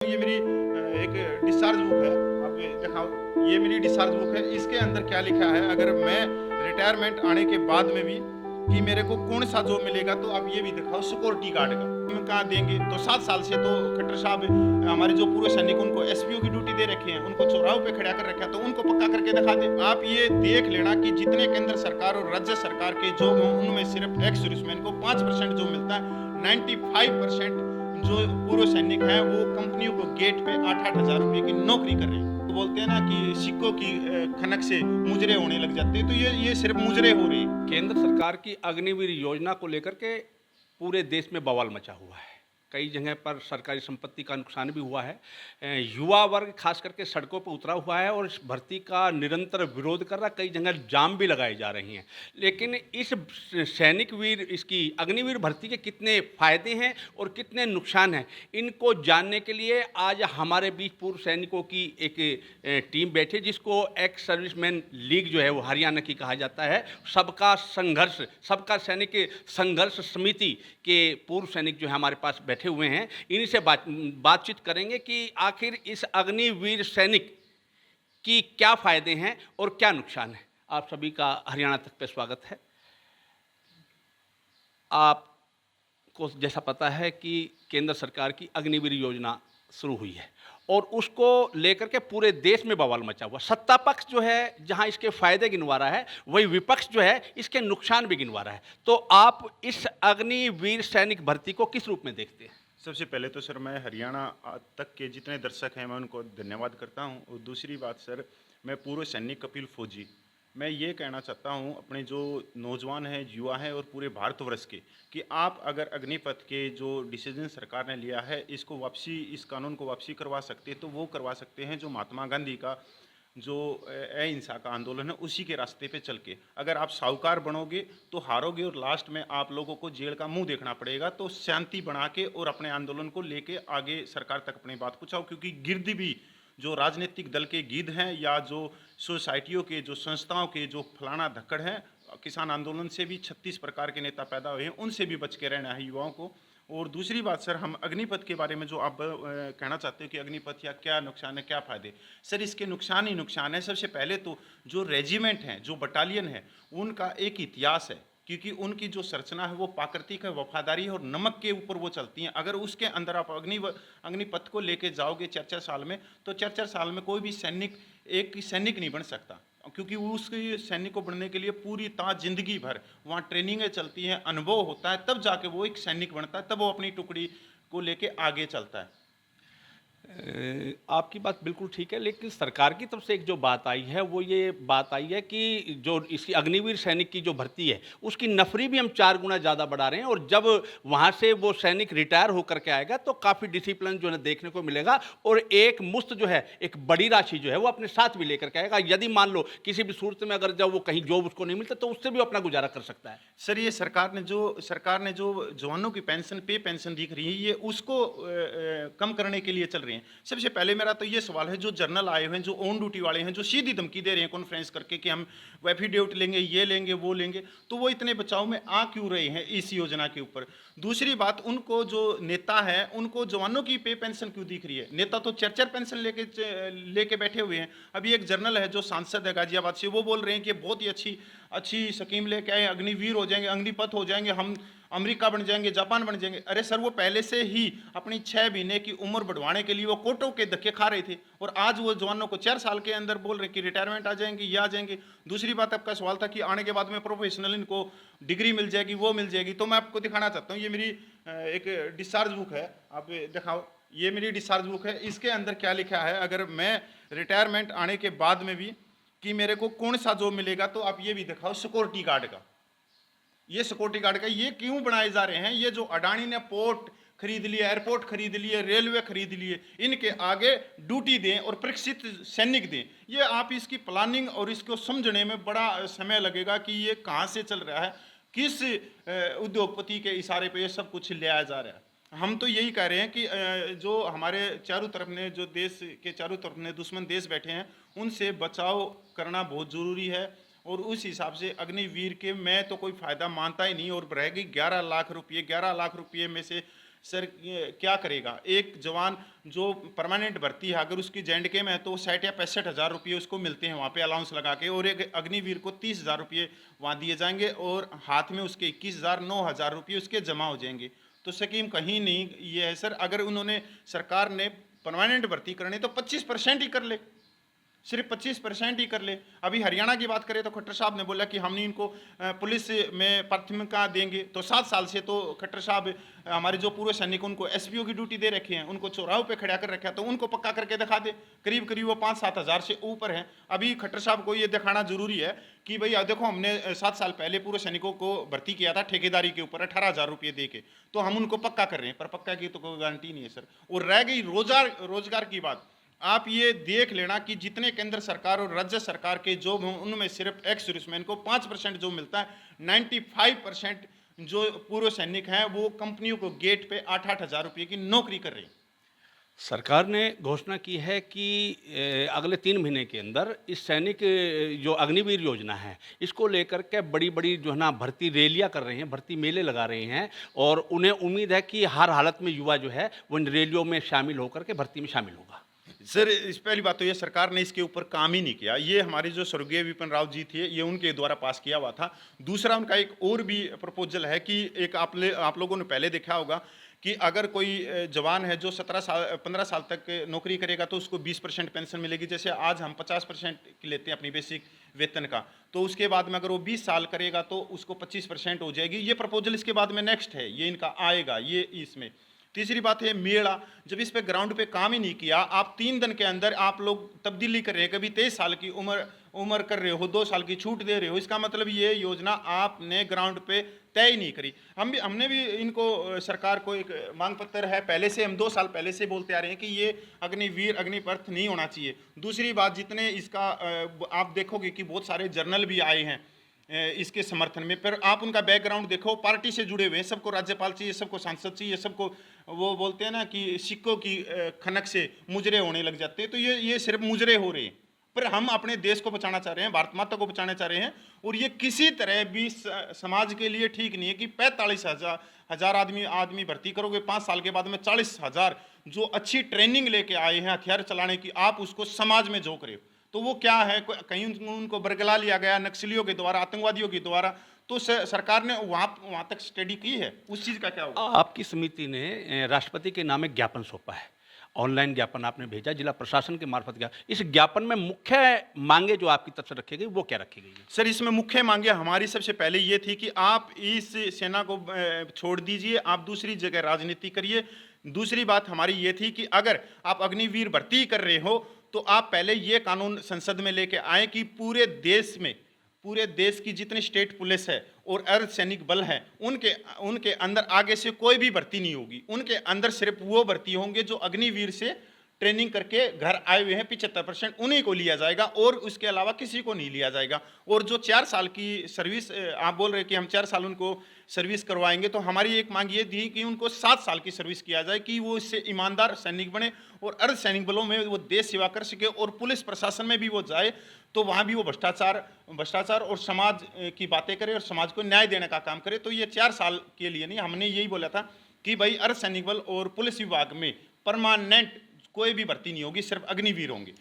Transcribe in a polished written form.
ये मेरी एक डिस्चार्ज बुक है। आप ये दिखाओ, ये मेरी डिस्चार्ज बुक है। इसके अंदर क्या लिखा है, अगर मैं रिटायरमेंट आने के बाद में भी कि मेरे को कौन सा जॉब मिलेगा, तो आप ये भी दिखाओ सिक्योरिटी गार्ड का हम कहाँ देंगे। तो 7 साल से तो खट्टर साहब हमारे जो पूर्व सैनिक उनको एसपीओ की ड्यूटी दे रखी है, उनको चौराहों पे खड़ा कर रखा है, तो उनको पक्का करके दिखा दे। आप ये देख लेना कि जितने केंद्र सरकार और राज्य सरकार के जॉब हों, उनमें सिर्फ एक्स सर्विसमैन को 5% जो मिलता है। 95% जो पूर्व सैनिक हैं वो कंपनियों को गेट पे 8-8 हजार रुपए की नौकरी कर रहे हैं। तो बोलते हैं ना कि सिक्कों की खनक से मुजरे होने लग जाते हैं, तो ये सिर्फ मुजरे हो रही है। केंद्र सरकार की अग्निवीर योजना को लेकर के पूरे देश में बवाल मचा हुआ है। कई जगह पर सरकारी संपत्ति का नुकसान भी हुआ है। युवा वर्ग खास करके सड़कों पर उतरा हुआ है और इस भर्ती का निरंतर विरोध कर रहा। कई जगह जाम भी लगाई जा रही हैं। लेकिन इस सैनिक वीर इसकी अग्निवीर भर्ती के कितने फ़ायदे हैं और कितने नुकसान हैं, इनको जानने के लिए आज हमारे बीच पूर्व सैनिकों की एक टीम बैठी, जिसको एक्स सर्विसमैन लीग जो है वो हरियाणा की कहा जाता है। सबका सैनिक संघर्ष समिति के पूर्व सैनिक जो है हमारे पास बैठे हुए हैं। इन्हीं से बातचीत करेंगे कि आखिर इस अग्निवीर सैनिक की क्या फायदे हैं और क्या नुकसान है। आप सभी का हरियाणा तक पे स्वागत है। आपको जैसा पता है कि केंद्र सरकार की अग्निवीर योजना शुरू हुई है और उसको लेकर के पूरे देश में बवाल मचा हुआ। सत्ता पक्ष जो है जहां इसके फायदे गिनवा रहा है, वही विपक्ष जो है इसके नुकसान भी गिनवा रहा है। तो आप इस अग्निवीर सैनिक भर्ती को किस रूप में देखते हैं? सबसे पहले तो सर मैं हरियाणा तक के जितने दर्शक हैं मैं उनको धन्यवाद करता हूं। और दूसरी बात सर, मैं पूर्व सैनिक कपिल फौजी, मैं ये कहना चाहता हूं अपने जो नौजवान हैं, युवा हैं और पूरे भारतवर्ष के, कि आप अगर अग्निपथ के जो डिसीजन सरकार ने लिया है इसको वापसी, इस कानून को वापसी करवा सकते हैं तो वो करवा सकते हैं। जो महात्मा गांधी का जो अहिंसा का आंदोलन है उसी के रास्ते पे चल के। अगर आप साहूकार बनोगे तो हारोगे और लास्ट में आप लोगों को जेल का मुंह देखना पड़ेगा। तो शांति बना के और अपने आंदोलन को लेके आगे सरकार तक अपनी बात पहुंचाओ, क्योंकि गिरद भी जो राजनीतिक दल के गिद्ध हैं या जो सोसाइटियों के जो संस्थाओं के जो फलाना धक्कड़ हैं, किसान आंदोलन से भी 36 प्रकार के नेता पैदा हुए हैं, उनसे भी बच के रहना है युवाओं को। और दूसरी बात सर, हम अग्निपथ के बारे में जो आप कहना चाहते हो कि अग्निपथ या क्या नुकसान है, क्या फ़ायदे, सर इसके नुकसान ही नुकसान है। सबसे पहले तो जो रेजिमेंट हैं, जो बटालियन है, उनका एक इतिहास है, क्योंकि उनकी जो संरचना है वो प्राकृतिक है, वफादारी है और नमक के ऊपर वो चलती हैं। अगर उसके अंदर आप अग्निपथ को लेके जाओगे 4-4 साल में, तो 4-4 साल में कोई भी सैनिक एक सैनिक नहीं बन सकता, क्योंकि उसके सैनिक को बनने के लिए पूरी जिंदगी भर वहाँ ट्रेनिंगें चलती हैं, अनुभव होता है, तब जाके वो एक सैनिक बनता है, तब वो अपनी टुकड़ी को लेके आगे चलता है। आपकी बात बिल्कुल ठीक है, लेकिन सरकार की तरफ से एक जो बात आई है वो ये बात आई है कि जो इसकी अग्निवीर सैनिक की जो भर्ती है उसकी नफरी भी हम 4 गुना ज़्यादा बढ़ा रहे हैं। और जब वहाँ से वो सैनिक रिटायर होकर के आएगा तो काफ़ी डिसिप्लिन जो है देखने को मिलेगा और एक मुश्त जो है, एक बड़ी राशि जो है वो अपने साथ भी लेकर के आएगा। यदि मान लो किसी भी सूरत में अगर जब वो कहीं जॉब उसको नहीं मिलता तो उससे भी अपना गुजारा कर सकता है। सर ये सरकार ने जो जवानों की पेंशन, पे पेंशन दिख रही है, ये उसको कम करने के लिए चल रही है। सबसे पहले मेरा तो ये सवाल है, जो जर्नल आए हुए हैं, जो ऑन ड्यूटी वाले हैं, जो सीधी धमकी दे रहे हैं कॉन्फ्रेंस करके कि हम एफिडेविट लेंगे, ये लेंगे, वो लेंगे, तो वो इतने बचाव में आ क्यों रहे हैं इस योजना के ऊपर? दूसरी बात, उनको जो नेता है उनको जवानों की पे पेंशन क्यों दिख रही है? नेता तो 4-4 पेंशन लेके बैठे हुए हैं। अभी एक जर्नल है जो सांसद है गाजियाबाद से, वो बोल रहे हैं कि बहुत ही अच्छी स्कीम लेके आए, अग्निवीर हो जाएंगे, अग्निपथ हो जाएंगे, हम अमेरिका बन जाएंगे, जापान बन जाएंगे। अरे सर, वो पहले से ही अपनी 6 महीने की उम्र बढ़वाने के लिए वो कोटों के धक्के खा रहे थे, और आज वो जवानों को 4 साल के अंदर बोल रहे कि रिटायरमेंट आ जाएंगे, ये आ जाएंगे। दूसरी बात, आपका सवाल था कि आने के बाद में प्रोफेशनल इनको डिग्री मिल जाएगी, वो मिल जाएगी। तो मैं आपको दिखाना चाहता हूँ, ये मेरी एक डिस्चार्ज बुक है, आप दिखाओ, ये मेरी डिस्चार्ज बुक है। इसके अंदर क्या लिखा है, अगर मैं रिटायरमेंट आने के बाद में भी कि मेरे को कौन सा जॉब मिलेगा, तो आप ये भी दिखाओ सिक्योरिटी गार्ड का। ये सिक्योरिटी गार्ड का ये क्यों बनाए जा रहे हैं? ये जो अडानी ने पोर्ट खरीद लिए, एयरपोर्ट खरीद लिए, रेलवे खरीद लिए, इनके आगे ड्यूटी दें और प्रशिक्षित सैनिक दें। ये आप इसकी प्लानिंग और इसको समझने में बड़ा समय लगेगा कि ये कहाँ से चल रहा है, किस उद्योगपति के इशारे पे ये सब कुछ लिया जा रहा है। हम तो यही कह रहे हैं कि जो हमारे चारों तरफ ने, जो देश के चारों तरफ ने दुश्मन देश बैठे हैं, उनसे बचाव करना बहुत ज़रूरी है। और उस हिसाब से अग्निवीर के मैं तो कोई फ़ायदा मानता ही नहीं। और रहेगी 11 लाख रुपये, 11 लाख रुपये में से सर ये क्या करेगा एक जवान जो परमानेंट भर्ती है, अगर उसकी JNK में है तो 60 या 65 हज़ार रुपये उसको मिलते हैं वहाँ पे अलाउंस लगा के, और एक अग्निवीर को 30 हज़ार रुपये वहाँ दिए जाएंगे और हाथ में उसके 21 हज़ार 9 हज़ार रुपये उसके जमा हो जाएंगे। तो स्कीम कहीं नहीं ये है सर, अगर उन्होंने सरकार ने परमानेंट भर्ती करनी तो 25% ही कर ले, सिर्फ 25% ही कर ले। अभी हरियाणा की बात करें तो खट्टर साहब ने बोला कि हमने इनको पुलिस में प्राथमिकता देंगे, तो 7 साल से तो खट्टर साहब हमारे जो पूर्व सैनिक उनको SPO की ड्यूटी दे रखे हैं, उनको चौराहों पे खड़ा कर रखा है, तो उनको पक्का करके दिखा दे। करीब करीब वो 5-7 हज़ार से ऊपर हैं। अभी खट्टर साहब को ये दिखाना जरूरी है कि भाई देखो हमने 7 साल पहले पूर्व सैनिकों को भर्ती किया था ठेकेदारी के ऊपर 18,000 रुपये दे के, तो हम उनको पक्का कर रहे हैं, पर पक्का की तो कोई गारंटी नहीं है सर। और रह गई रोजगार की बात, आप ये देख लेना कि जितने केंद्र सरकार और राज्य सरकार के जॉब हों उनमें सिर्फ एक्स सर्विसमैन को 5% जो मिलता है, 95% जो पूर्व सैनिक हैं वो कंपनियों को गेट पे 8-8 हज़ार रुपये की नौकरी कर रहे हैं। सरकार ने घोषणा की है कि अगले 3 महीने के अंदर इस सैनिक जो अग्निवीर योजना है इसको लेकर के बड़ी बड़ी जो है ना भर्ती रैलियां कर रहे हैं, भर्ती मेले लगा रहे हैं, और उन्हें उम्मीद है कि हर हालत में युवा जो है वो इन रैलियों में शामिल होकर के भर्ती में शामिल होगा। सर इस पहली बात तो ये सरकार ने इसके ऊपर काम ही नहीं किया, ये हमारे जो स्वर्गीय विपिन राव जी थे ये उनके द्वारा पास किया हुआ था। दूसरा उनका एक और भी प्रपोजल है कि एक आप लोगों ने पहले देखा होगा कि अगर कोई जवान है जो 15 साल तक नौकरी करेगा तो उसको 20% पेंशन मिलेगी। जैसे आज हम 50% की लेते हैं अपनी बेसिक वेतन का, तो उसके बाद में अगर वो 20 साल करेगा तो उसको 25% हो जाएगी। ये प्रपोजल इसके बाद में नेक्स्ट है, ये इनका आएगा ये इसमें। तीसरी बात है मेला, जब इस पे ग्राउंड पे काम ही नहीं किया, आप 3 दिन के अंदर आप लोग तब्दीली कर रहे हैं, कभी 23 साल की उम्र कर रहे हो, 2 साल की छूट दे रहे हो, इसका मतलब ये योजना आपने ग्राउंड पे तय ही नहीं करी। हमने भी इनको सरकार को एक मांग पत्र है पहले से, हम 2 साल पहले से बोलते आ रहे हैं कि ये अग्निवीर अग्निपर्थ नहीं होना चाहिए। दूसरी बात, जितने इसका आप देखोगे कि बहुत सारे जर्नल भी आए हैं इसके समर्थन में, पर आप उनका बैकग्राउंड देखो, पार्टी से जुड़े हुए हैं, सबको राज्यपाल चाहिए, सबको सांसद चाहिए, सबको वो बोलते हैं ना कि सिक्कों की खनक से मुजरे होने लग जाते हैं, तो ये सिर्फ मुजरे हो रहे हैं। पर हम अपने देश को बचाना चाह रहे हैं, भारत माता को बचाना चाह रहे हैं, और ये किसी तरह भी समाज के लिए ठीक नहीं है कि 45,000 आदमी भर्ती करोगे, 5 साल के बाद में 40,000 जो अच्छी ट्रेनिंग लेके आए हैं हथियार चलाने की, आप उसको समाज में झोंक रहे हो। तो वो क्या है, कहीं उनको बरगला लिया गया नक्सलियों के द्वारा, आतंकवादियों के द्वारा, तो सरकार ने वहाँ तक स्टडी की है, उस चीज़ का क्या होगा? आपकी समिति ने राष्ट्रपति के नाम एक ज्ञापन सौंपा है, ऑनलाइन ज्ञापन आपने भेजा जिला प्रशासन के मार्फत गया। इस ज्ञापन में मुख्य मांगे जो आपकी तरफ से रखी गई वो क्या रखी गई है? सर इसमें मुख्य मांगे हमारी सबसे पहले ये थी कि आप इस सेना को छोड़ दीजिए, आप दूसरी जगह राजनीति करिए। दूसरी बात हमारी ये थी कि अगर आप अग्निवीर भर्ती कर रहे हो तो आप पहले ये कानून संसद में लेके आए कि पूरे देश की जितनी स्टेट पुलिस है और अर्धसैनिक बल है उनके अंदर आगे से कोई भी भर्ती नहीं होगी। उनके अंदर सिर्फ वो भर्ती होंगे जो अग्निवीर से ट्रेनिंग करके घर आए हुए हैं, 75% उन्हीं को लिया जाएगा और उसके अलावा किसी को नहीं लिया जाएगा। और जो 4 साल की सर्विस आप बोल रहे हैं कि हम 4 साल उनको सर्विस करवाएंगे, तो हमारी एक मांग ये थी कि उनको 7 साल की सर्विस किया जाए कि वो इससे ईमानदार सैनिक बने और अर्धसैनिक बलों में वो देश सेवा कर सके, और पुलिस प्रशासन में भी वो जाए तो वहाँ भी वो भ्रष्टाचार और समाज की बातें करे और समाज को न्याय देने का काम करे। तो ये 4 साल के लिए नहीं, हमने यही बोला था कि भाई अर्धसैनिक बल और पुलिस विभाग में परमानेंट कोई भी भर्ती नहीं होगी, सिर्फ अग्निवीर होंगे।